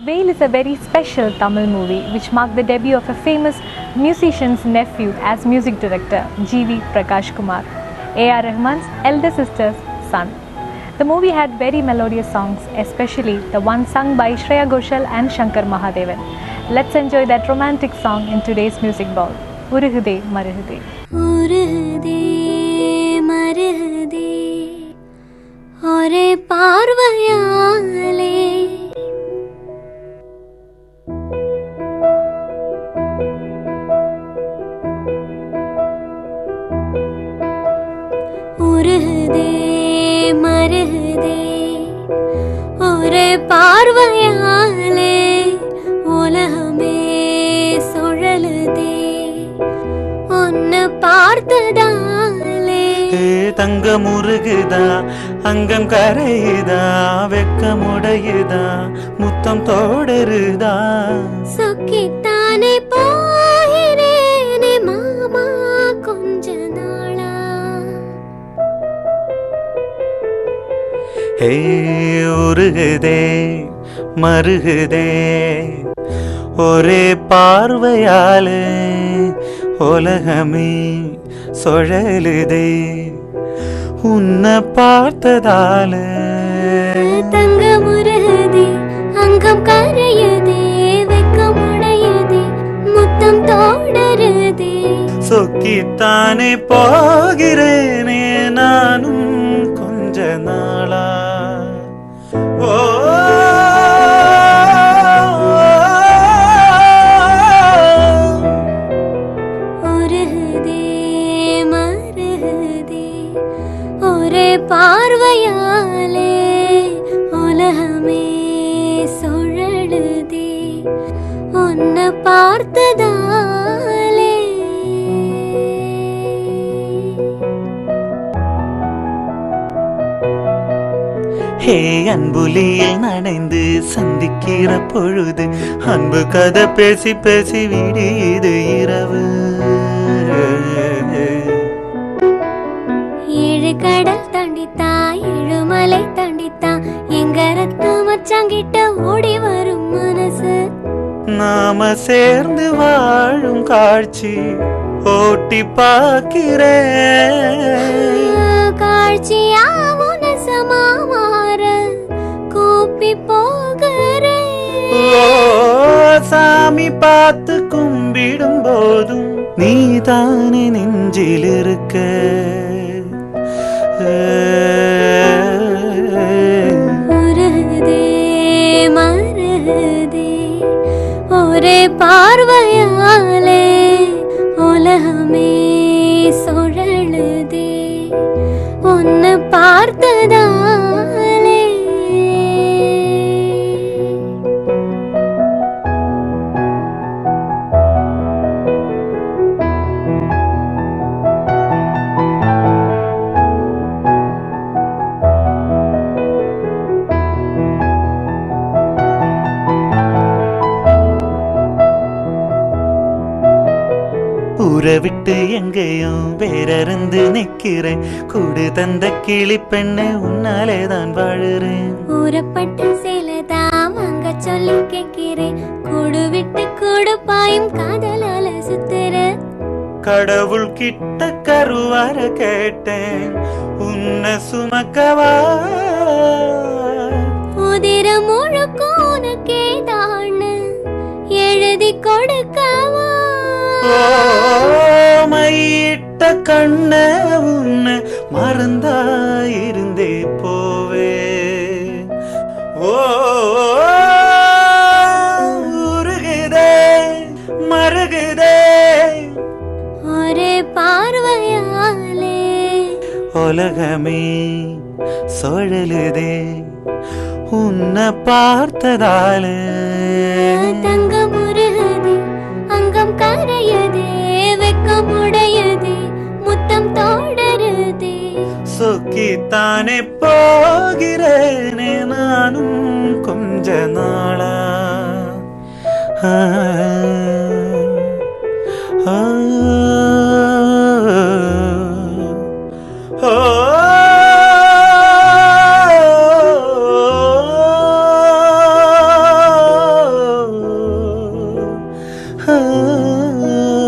Veil is a very special Tamil movie which marked the debut of a famous musician's nephew as music director, G.V. Prakash Kumar, A.R. Rahman's elder sister's son. The movie had very melodious songs, especially the one sung by Shreya Ghoshal and Shankar Mahadevan. Let's enjoy that romantic song in today's Music Bowl. Uruhude Maruhude. Uruhude Maruhude Ore Parvayale Uruhude Maruhude Ore Parvayale Ulagame Sozhalude Unna Paarthadale தங்கம் உருகுதா அங்கம் கரையுதா வெக்கம் உடையுதா முத்தம் தோடருதா சொக்கித்தானே போகிறேனே மாமா கொஞ்ச நாளா ஹே உருகுதே மருகுதே ஒரே பார்வையாலே உலகமே சுழலுதே உன்னை பார்த்ததால தங்கம் உருகுதே அங்கம் கரையுதே வெக்கம் உடையுதே முத்தம் தோடருதே சொக்கித்தானே போகிறேனே நானும் கொஞ்ச நாளா ஓ பார்வையாலே உலகமே சுழலுதே உன்னை பார்த்ததாலே ஹே அன்புலியில் நனைந்து சந்திக்கிற பொழுது அன்பு கதை பேசி பேசி விடியுது இரவு ஏழு கடல் தாண்டித்தா ஏழுமலை தாண்டித்தா எங்க ரத்த மச்சாங்கிட்ட ஓடி வரும் மனசு நாம சேர்ந்து வாழும் காட்சி ஓட்டி பார்க்கிறேன் காட்சியா மனசமா மாற கூப்பி போகிறேன் ஓ சாமி பார்த்து கும்பிடும் போதும் நீ தானே நெஞ்சில் இருக்க உருகுதே மருகுதே ஒரே பார்வையாலே உலகமே சுழலுதே உன்னை பார்த்ததாலே ஊரை விட்டு எங்கேயும் வேறருந்து நிக்கிறேன் கூடு தந்த கிளி பெண்ணை உன்னாலே தான் வாழுறேன் ஊறப்பட்டு சேலதான் வாங்க சொல்லி கேட்கிறேன் கூடு விட்டு கூடு பாயும் காதலால சுத்துற கடவுள் கிட்ட கருவார கேட்டேன் உன்னை சுமக்கவா உதிர முழுக்க உனக்கே தான் எழுதி கொடுக்கவா மையிட்ட கண்ண உன்னை மறந்தாயிருந்தே போவே ஓ உருகுதே மருகுதே ஒரே பார்வையாலே உலகமே சுழலுதே உன்னை பார்த்ததால தங்கம் உருகுதே அங்கம் கரையுதே வெக்கம் உடையுதே முத்தம் தோடருதே சொக்கித்தானே போகிறேனே நானும் கொஞ்ச நாளா ஆ